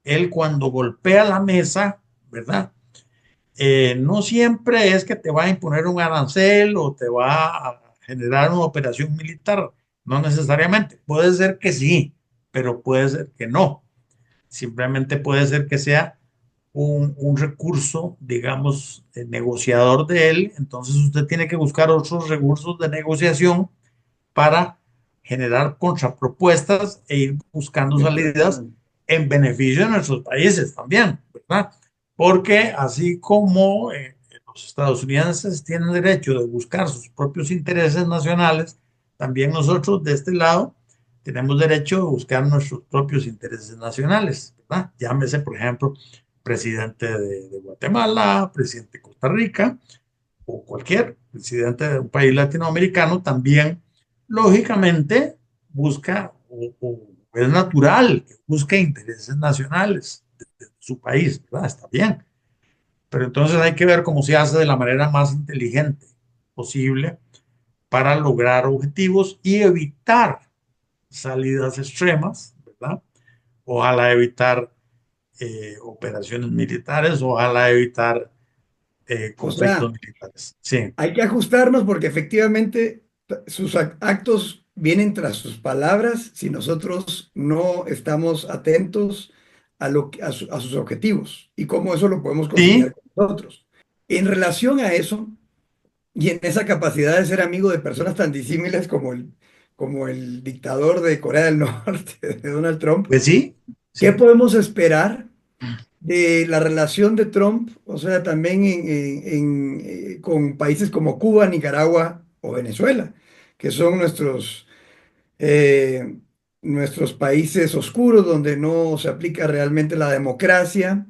él cuando golpea la mesa, ¿verdad? No siempre es que te va a imponer un arancel o te va a generar una operación militar, no necesariamente. Puede ser que sí, pero puede ser que no. Simplemente puede ser que sea un recurso, digamos, negociador de él. Entonces usted tiene que buscar otros recursos de negociación para generar contrapropuestas e ir buscando salidas Exactamente. en beneficio de nuestros países también, ¿verdad? Porque así como los estadounidenses tienen derecho de buscar sus propios intereses nacionales, también nosotros de este lado tenemos derecho de buscar nuestros propios intereses nacionales, ¿verdad? Llámese, por ejemplo, presidente de Guatemala, presidente de Costa Rica, o cualquier presidente de un país latinoamericano también, lógicamente, busca o es natural que busque intereses nacionales de su país, ¿verdad? Está bien. Pero entonces hay que ver cómo se hace de la manera más inteligente posible para lograr objetivos y evitar salidas extremas, ¿verdad? Ojalá evitar operaciones militares, ojalá evitar O sea, conflictos militares. Sí, hay que ajustarnos porque efectivamente sus actos vienen tras sus palabras si nosotros no estamos atentos a sus objetivos y cómo eso lo podemos sí, conciliar con nosotros. En relación a eso y en esa capacidad de ser amigo de personas tan disímiles como el dictador de Corea del Norte, de Donald Trump, pues sí, ¿qué sí. podemos esperar de la relación de Trump, o sea, también con países como Cuba, Nicaragua o Venezuela, que son eh, nuestros países oscuros donde no se aplica realmente la democracia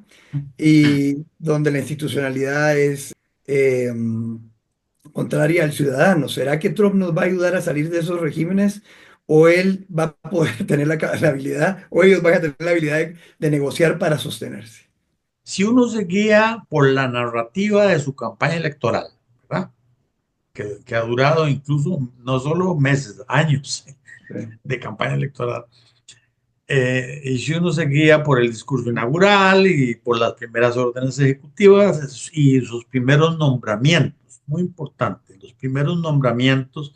y donde la institucionalidad es eh, contraria al ciudadano? ¿Será que Trump nos va a ayudar a salir de esos regímenes? ¿O él va a poder tener la habilidad, o ellos van a tener la habilidad de negociar para sostenerse? Si uno se guía por la narrativa de su campaña electoral, ¿verdad? Que ha durado incluso no solo meses, años Sí. de campaña electoral. Y si uno se guía por el discurso inaugural y por las primeras órdenes ejecutivas y sus primeros nombramientos, muy importante, los primeros nombramientos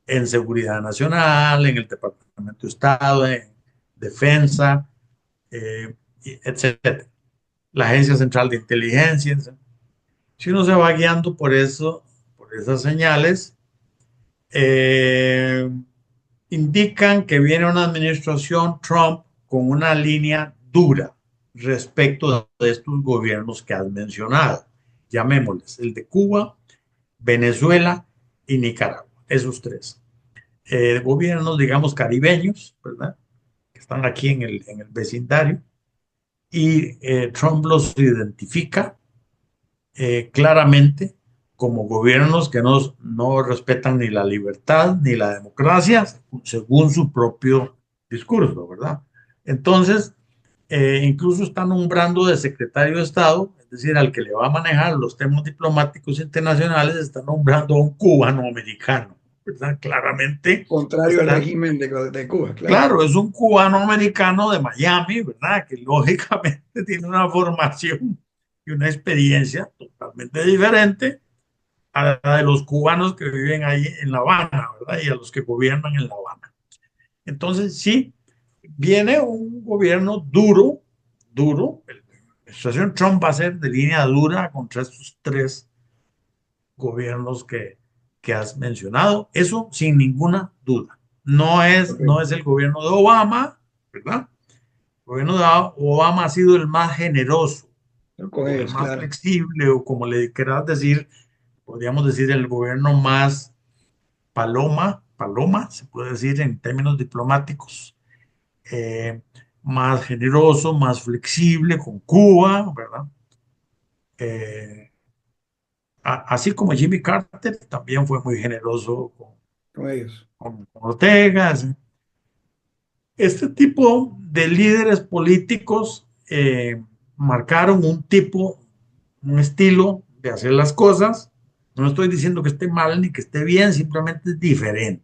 en seguridad nacional, en el Departamento de Estado, en defensa, etcétera, la Agencia Central de Inteligencia. Si uno se va guiando por eso, por esas señales, eh, indican que viene una administración Trump con una línea dura respecto de estos gobiernos que has mencionado. Llamémosles el de Cuba, Venezuela y Nicaragua, esos tres. Gobiernos, digamos, caribeños, ¿verdad? Que están aquí en el vecindario. Y Trump los identifica claramente como gobiernos que no respetan ni la libertad ni la democracia, según su propio discurso, ¿verdad? Entonces, incluso está nombrando de secretario de Estado, es decir, al que le va a manejar los temas diplomáticos internacionales, está nombrando a un cubano americano, ¿verdad? Claramente Contrario al está, régimen de Cuba, claro. claro, es un cubano americano de Miami, ¿verdad? Que lógicamente tiene una formación y una experiencia totalmente diferente a la de los cubanos que viven ahí en La Habana, ¿verdad? Y a los que gobiernan en La Habana. Entonces, sí, viene un gobierno duro, duro. La administración Trump va a ser de línea dura contra estos tres gobiernos que has mencionado. Eso sin ninguna duda. No Ok. es el gobierno de Obama, ¿verdad? El gobierno de Obama ha sido el más generoso Con o el ellos, más claro. flexible o como le quieras decir, podríamos decir el gobierno más paloma, se puede decir en términos diplomáticos, eh, más generoso, más flexible con Cuba, ¿verdad? Eh, Así como Jimmy Carter también fue muy generoso Con ellos. con Ortega. Este tipo de líderes políticos marcaron un tipo, un estilo de hacer las cosas. No estoy diciendo que esté mal ni que esté bien, simplemente es diferente.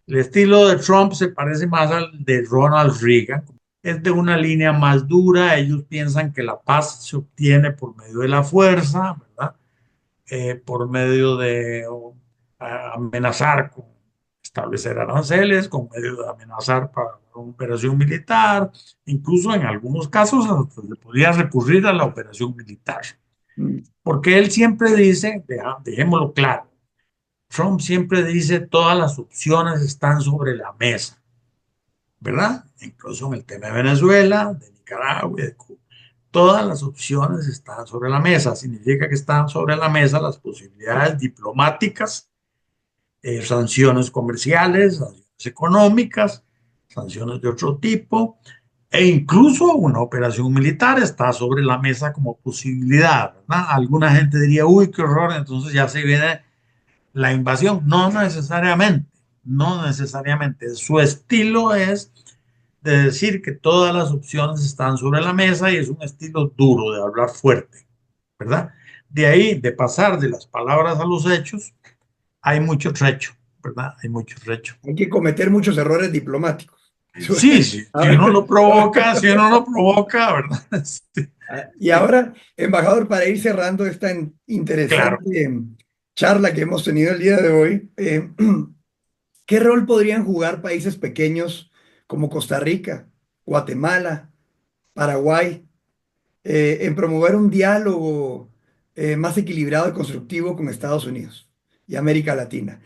El estilo de Trump se parece más al de Ronald Reagan. es de una línea más dura. Ellos piensan que la paz se obtiene por medio de la fuerza, ¿verdad? Por medio de amenazar con establecer aranceles, con medio de amenazar para una operación militar, incluso en algunos casos hasta se podría recurrir a la operación militar. Mm. Porque él siempre dice, dejémoslo claro, Trump siempre dice todas las opciones están sobre la mesa, ¿verdad? Incluso en el tema de Venezuela, de Nicaragua y de Cuba. Todas las opciones están sobre la mesa. Significa que están sobre la mesa las posibilidades diplomáticas, sanciones comerciales, sanciones económicas, sanciones de otro tipo, e incluso una operación militar está sobre la mesa como posibilidad, ¿verdad? Alguna gente diría, uy, qué horror, entonces ya se viene la invasión. No necesariamente, no necesariamente. Su estilo es de decir que todas las opciones están sobre la mesa y es un estilo duro de hablar fuerte, ¿verdad? De ahí, de pasar de las palabras a los hechos, hay mucho trecho, ¿verdad? Hay mucho trecho. Hay que cometer muchos errores diplomáticos. Sí, sí, A si uno lo ver, provoca, si uno lo provoca, ¿verdad? Sí, y ahora, embajador, para ir cerrando esta claro, interesante charla que hemos tenido el día de hoy, ¿qué rol podrían jugar países pequeños como Costa Rica, Guatemala, Paraguay, en promover un diálogo más equilibrado y constructivo con Estados Unidos y América Latina?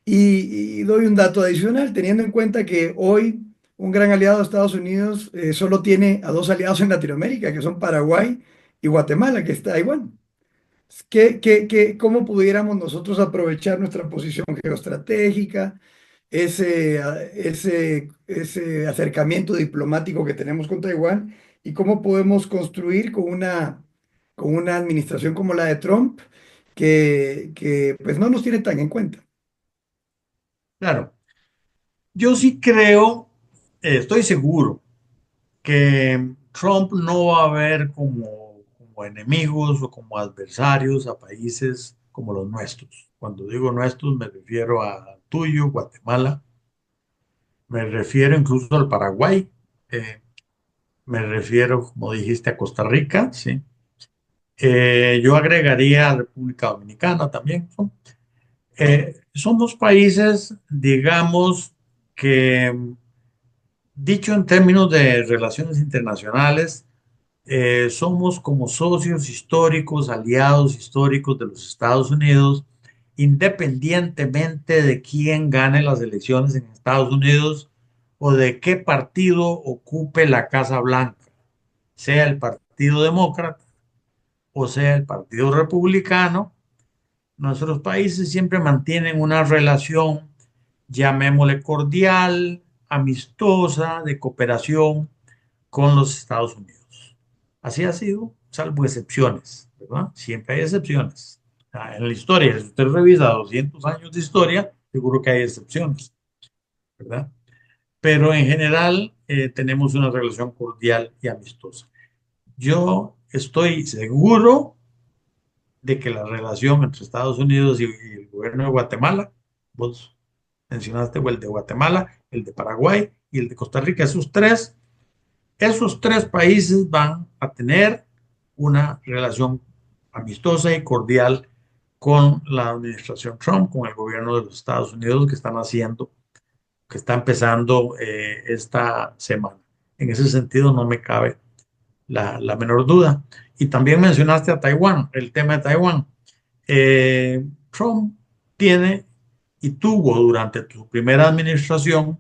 Y doy un dato adicional, teniendo en cuenta que hoy un gran aliado de Estados Unidos solo tiene a dos aliados en Latinoamérica, que son Paraguay y Guatemala, que está Taiwán. ¿Cómo pudiéramos nosotros aprovechar nuestra posición geoestratégica, ese acercamiento diplomático que tenemos con Taiwán, y cómo podemos construir con una administración como la de Trump, que pues no nos tiene tan en cuenta? claro. Yo sí creo, estoy seguro que Trump no va a ver como enemigos o como adversarios a países como los nuestros. Cuando digo nuestros me refiero a tuyo, Guatemala, me refiero incluso al Paraguay, eh, me refiero, como dijiste, a Costa Rica, ¿sí? Yo agregaría a República Dominicana también, ¿no? Somos países, digamos, que dicho en términos de relaciones internacionales, somos como socios históricos, aliados históricos de los Estados Unidos, independientemente de quién gane las elecciones en Estados Unidos o de qué partido ocupe la Casa Blanca, sea el Partido Demócrata o sea el Partido Republicano. Nuestros países siempre mantienen una relación, llamémosle cordial, amistosa, de cooperación con los Estados Unidos. Así ha sido, salvo excepciones, ¿verdad? Siempre hay excepciones. En la historia, si usted revisa 200 años de historia, seguro que hay excepciones, ¿verdad? Pero en general tenemos una relación cordial y amistosa. Yo estoy seguro de que la relación entre Estados Unidos y el gobierno de Guatemala, vos mencionaste el de Guatemala, el de Paraguay y el de Costa Rica, esos tres países van a tener una relación amistosa y cordial con la administración Trump, con el gobierno de los Estados Unidos que están haciendo, que está empezando esta semana. En ese sentido no me cabe la menor duda. Y también mencionaste a Taiwán, el tema de Taiwán. Trump tiene y tuvo durante su primera administración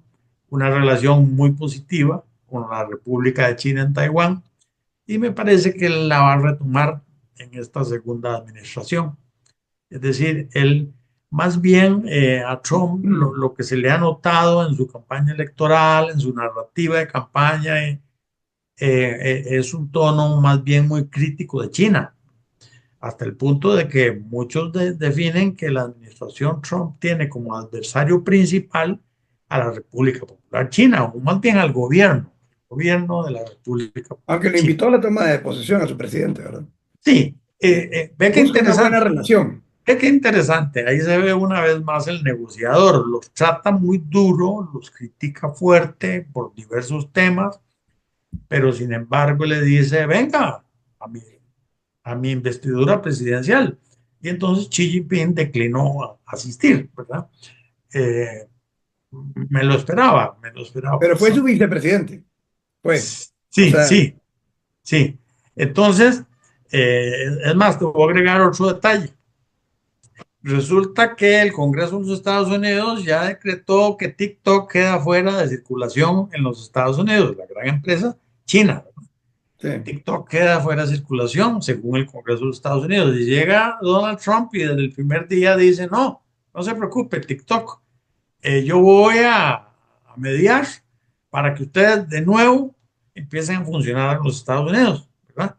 una relación muy positiva con la República de China en Taiwán y me parece que él la va a retomar en esta segunda administración. Es decir, él más bien a Trump lo que se le ha notado en su campaña electoral, en su narrativa de campaña, es un tono más bien muy crítico de China, hasta el punto de que muchos definen que la administración Trump tiene como adversario principal a la República Popular China, o más bien al gobierno, el gobierno de la República Aunque Popular lo China. invitó a la toma de posesión a su presidente, ¿verdad? Sí, ve qué Busca una buena interesante, relación. ve qué interesante, ahí se ve una vez más el negociador, los trata muy duro, los critica fuerte por diversos temas, pero sin embargo le dice, venga a mi, a mi investidura presidencial. Y entonces Xi Jinping declinó a asistir, ¿verdad? Eh, me lo esperaba. Pero fue su vicepresidente, fue. O Sí, sea, sí, sí. Entonces, es más, te voy a agregar otro detalle. Resulta que el Congreso de los Estados Unidos ya decretó que TikTok queda fuera de circulación en los Estados Unidos, la gran empresa china. sí. TikTok queda fuera de circulación según el Congreso de los Estados Unidos. Y llega Donald Trump y desde el primer día dice, no, no se preocupe, TikTok, yo voy a mediar para que ustedes de nuevo empiecen a funcionar en los Estados Unidos, ¿verdad?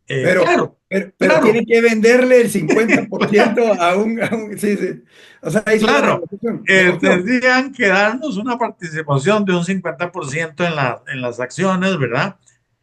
Pero, Claro, pero claro, tiene que venderle el 50% sí, sí. O sea, hizo la claro. negociación, negoció. Tendrían que darnos una participación de un 50% en las acciones, ¿verdad?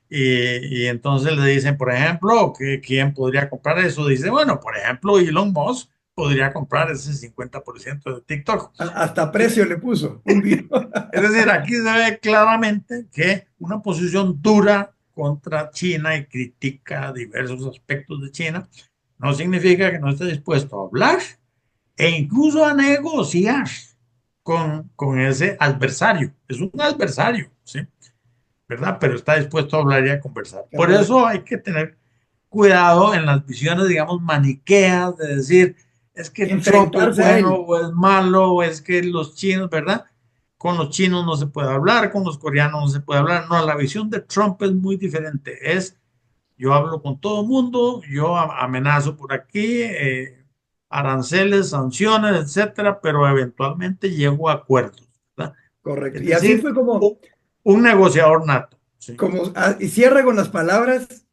Y entonces le dicen, por ejemplo, que quién podría comprar eso. Dice, bueno, por ejemplo, Elon Musk podría comprar ese 50% de TikTok. Hasta precio le puso, un día. Es decir, aquí se ve claramente que una posición dura contra China y critica diversos aspectos de China no significa que no esté dispuesto a hablar e incluso a negociar con ese adversario. Es un adversario, ¿sí? ¿Verdad? Pero está dispuesto a hablar y a conversar. Por Cabal, eso hay que tener cuidado en las visiones, digamos, maniqueas de decir, es que Trump es enfrentarse a bueno él. o es malo, o es que los chinos, ¿verdad? Con los chinos no se puede hablar, con los coreanos no se puede hablar. No, la visión de Trump es muy diferente. Es, yo hablo con todo el mundo, yo amenazo por aquí, aranceles, sanciones, etcétera, pero eventualmente llego a acuerdos, ¿verdad? Correcto. Es Y así decir, fue como, un negociador nato, ¿sí? y cierra con las palabras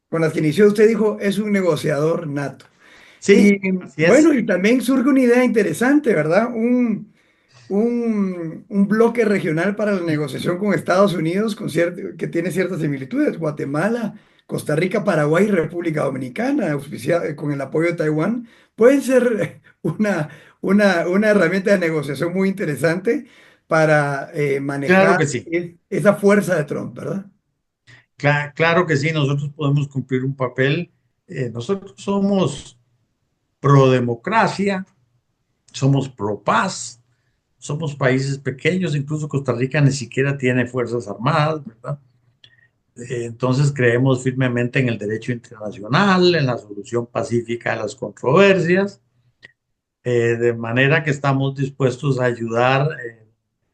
con las que inició usted, dijo, es un negociador nato. Sí, Y así bueno, es. y también surge una idea interesante, ¿verdad? Un bloque regional para la negociación con Estados Unidos que tiene ciertas similitudes. Guatemala, Costa Rica, Paraguay y República Dominicana, con el apoyo de Taiwán, pueden ser una herramienta de negociación muy interesante para Claro manejar que sí. esa fuerza de Trump, ¿verdad? Claro que sí, nosotros podemos cumplir un papel. Nosotros somos pro democracia, somos pro paz, somos países pequeños, incluso Costa Rica ni siquiera tiene fuerzas armadas, ¿verdad? Entonces creemos firmemente en el derecho internacional, en la solución pacífica de las controversias, de manera que estamos dispuestos a ayudar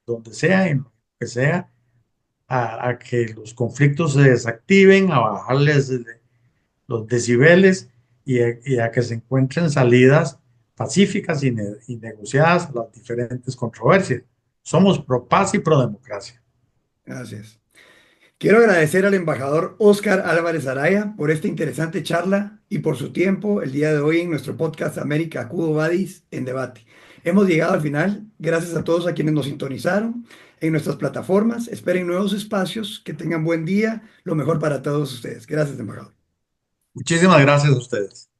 donde sea, en lo que sea, a que los conflictos se desactiven, a bajarles los decibeles y a que se encuentren salidas pacíficas y negociadas a las diferentes controversias. Somos pro paz y pro democracia. Gracias. Quiero agradecer al embajador Óscar Álvarez Araya por esta interesante charla y por su tiempo el día de hoy en nuestro podcast América Cubo Badis en debate. Hemos llegado al final. Gracias a todos a quienes nos sintonizaron en nuestras plataformas. Esperen nuevos espacios. Que tengan buen día. Lo mejor para todos ustedes. Gracias, embajador. Muchísimas gracias a ustedes.